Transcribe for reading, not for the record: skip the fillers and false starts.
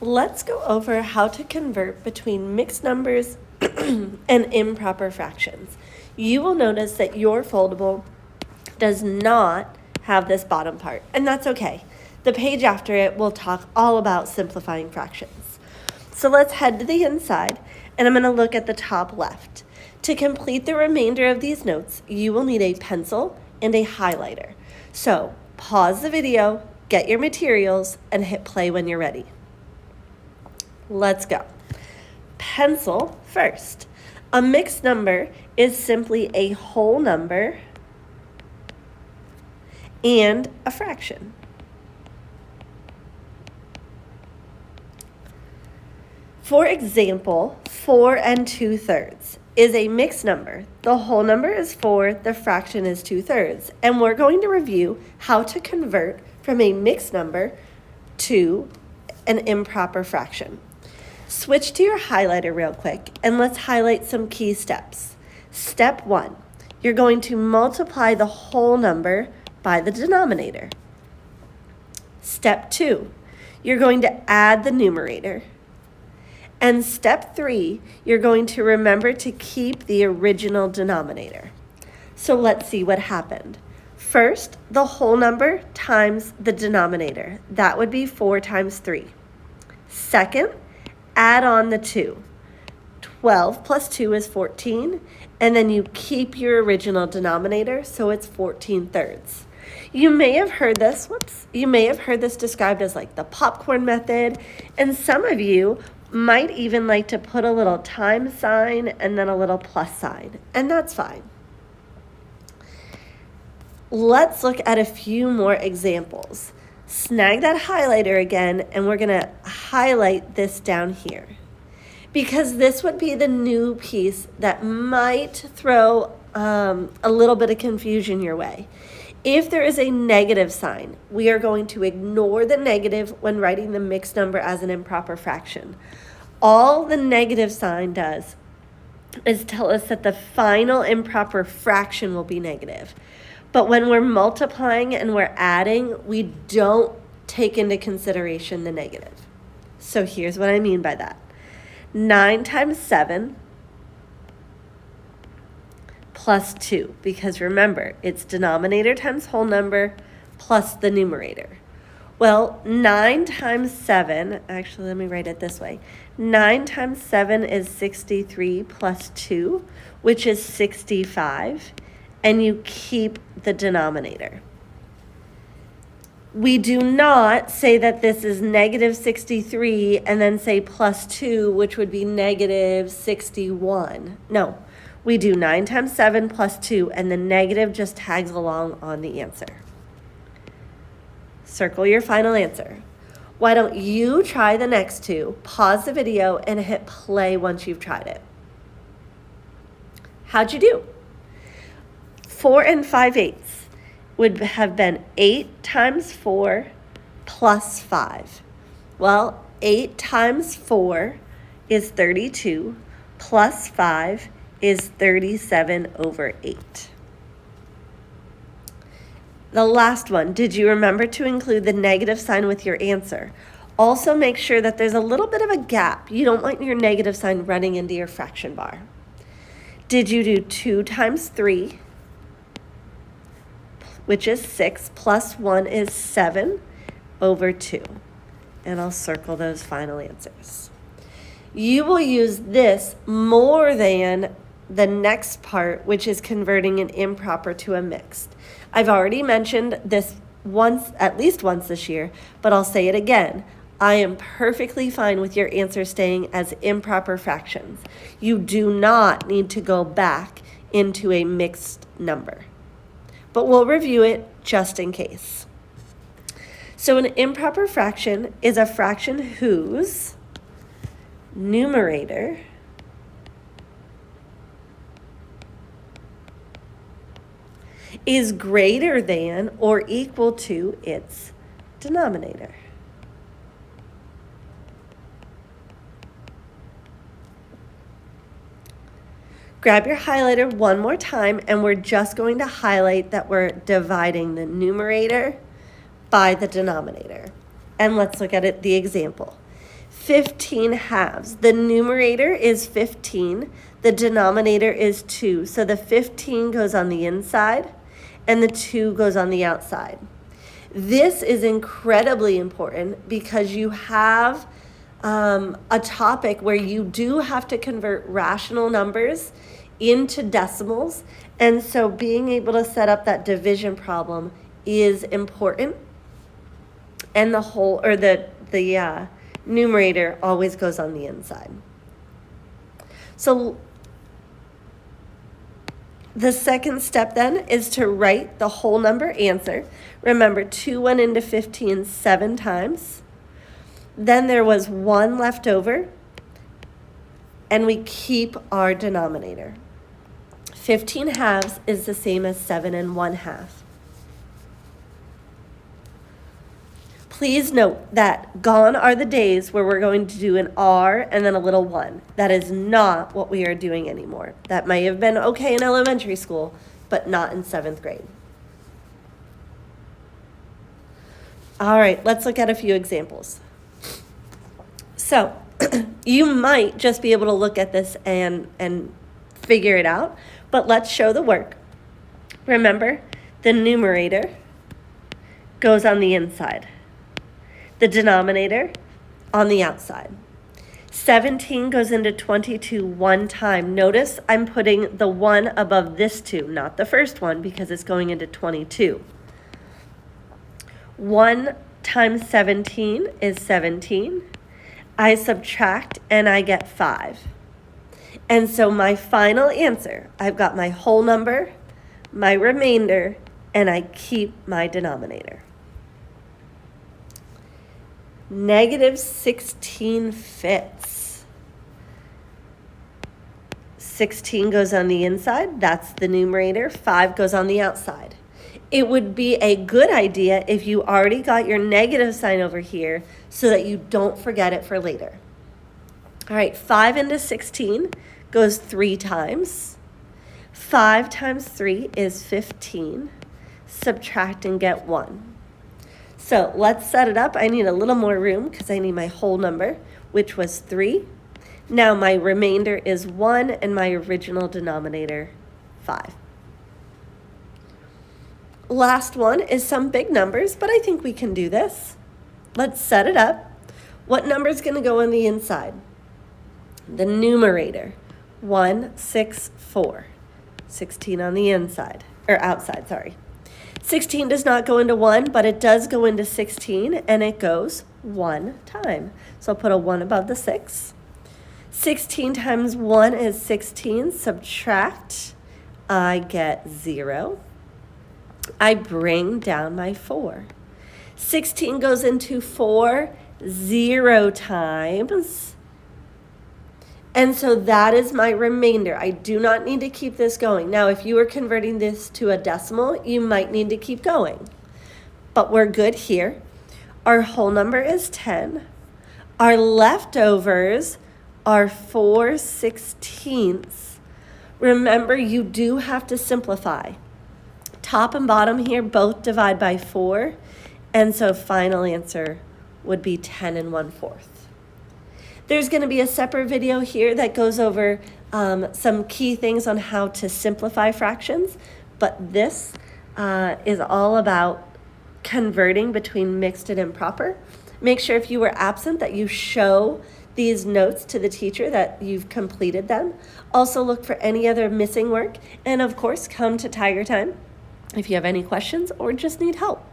Let's go over how to convert between mixed numbers and improper fractions. You will notice that your foldable does not have this bottom part, and that's okay. The page after it will talk all about simplifying fractions. So let's head to the inside, and I'm going to look at the top left. To complete the remainder of these notes, you will need a pencil and a highlighter. So pause the video, get your materials, and hit play when you're ready. Let's go. Pencil first. A mixed number is simply a whole number and a fraction. For example, 4 2/3 is a mixed number. The whole number is 4, the fraction is 2/3. And we're going to review how to convert from a mixed number to an improper fraction. Switch to your highlighter real quick and let's highlight some key steps. Step 1, you're going to multiply the whole number by the denominator. Step 2, you're going to add the numerator. And step 3, you're going to remember to keep the original denominator. So let's see what happened. First, the whole number times the denominator. That would be 4 times 3. Second, add on the 2. 12 plus 2 is 14, and then you keep your original denominator, so it's 14/3. You may have heard this, described as like the popcorn method, and some of you might even like to put a little time sign and then a little plus sign, and that's fine. Let's look at a few more examples. Snag that highlighter again, and we're going to highlight this down here because this would be the new piece that might throw a little bit of confusion your way. If there is a negative sign, we are going to ignore the negative when writing the mixed number as an improper fraction. All the negative sign does is tell us that the final improper fraction will be negative. But when we're multiplying and we're adding, we don't take into consideration the negative. So here's what I mean by that. 9 times 7 plus 2, because remember, it's denominator times whole number plus the numerator. Well, 9 times 7, actually let me write it this way. 9 times 7 is 63 plus 2, which is 65. And you keep the denominator. We do not say that this is negative 63 and then say plus 2, which would be negative 61. No, we do 9 times 7 plus 2, and the negative just tags along on the answer. Circle your final answer. Why don't you try the next two, pause the video, and hit play once you've tried it. How'd you do? 4 5/8 would have been 8 times 4 plus 5. Well, 8 times 4 is 32, plus 5 is 37/8. The last one, did you remember to include the negative sign with your answer? Also make sure that there's a little bit of a gap. You don't want your negative sign running into your fraction bar. Did you do 2 times 3? Which is 6, plus 1 is 7/2. And I'll circle those final answers. You will use this more than the next part, which is converting an improper to a mixed. I've already mentioned this at least once this year, but I'll say it again. I am perfectly fine with your answer staying as improper fractions. You do not need to go back into a mixed number. But we'll review it just in case. So an improper fraction is a fraction whose numerator is greater than or equal to its denominator. Grab your highlighter one more time, and we're just going to highlight that we're dividing the numerator by the denominator. And let's look at it, the example. 15 halves. The numerator is 15. The denominator is 2. So the 15 goes on the inside and the 2 goes on the outside. This is incredibly important because you have a topic where you do have to convert rational numbers into decimals. And so being able to set up that division problem is important. And the whole, or the numerator always goes on the inside. So the second step then is to write the whole number answer. Remember, 2 went into 15 7 times. Then there was 1 left over, and we keep our denominator. 15 halves is the same as 7 1/2. Please note that gone are the days where we're going to do an R and then a little 1. That is not what we are doing anymore. That may have been okay in elementary school, but not in 7th grade. All right, let's look at a few examples. So you might just be able to look at this and figure it out, but let's show the work. Remember, the numerator goes on the inside. The denominator on the outside. 17 goes into 22 1 time. Notice I'm putting the 1 above this 2, not the first one, because it's going into 22. 1 times 17 is 17. I subtract and I get 5. And so my final answer, I've got my whole number, my remainder, and I keep my denominator. -16 fifths. 16 goes on the inside, that's the numerator. 5 goes on the outside. It would be a good idea if you already got your negative sign over here so that you don't forget it for later. All right, 5 into 16 goes 3 times. 5 times 3 is 15. Subtract and get 1. So let's set it up. I need a little more room because I need my whole number, which was 3. Now my remainder is 1 and my original denominator, 5. Last one is some big numbers, but I think we can do this. Let's set it up. What number is going to go on the inside? The numerator, 1 6 4. 16 on the inside, or outside, sorry. 16 does not go into 1, but it does go into 16, and it goes 1 time. So I'll put a 1 above the 6. 16 times 1 is 16. Subtract. I get 0. I bring down my 4. 16 goes into 4 0 times. And so that is my remainder. I do not need to keep this going. Now, if you are converting this to a decimal, you might need to keep going. But we're good here. Our whole number is 10. Our leftovers are 4/16. Remember, you do have to simplify. Top and bottom here both divide by 4. And so final answer would be 10 1/4. There's going to be a separate video here that goes over some key things on how to simplify fractions, but this is all about converting between mixed and improper. Make sure if you were absent that you show these notes to the teacher that you've completed them. Also look for any other missing work, and of course come to Tiger Time if you have any questions or just need help.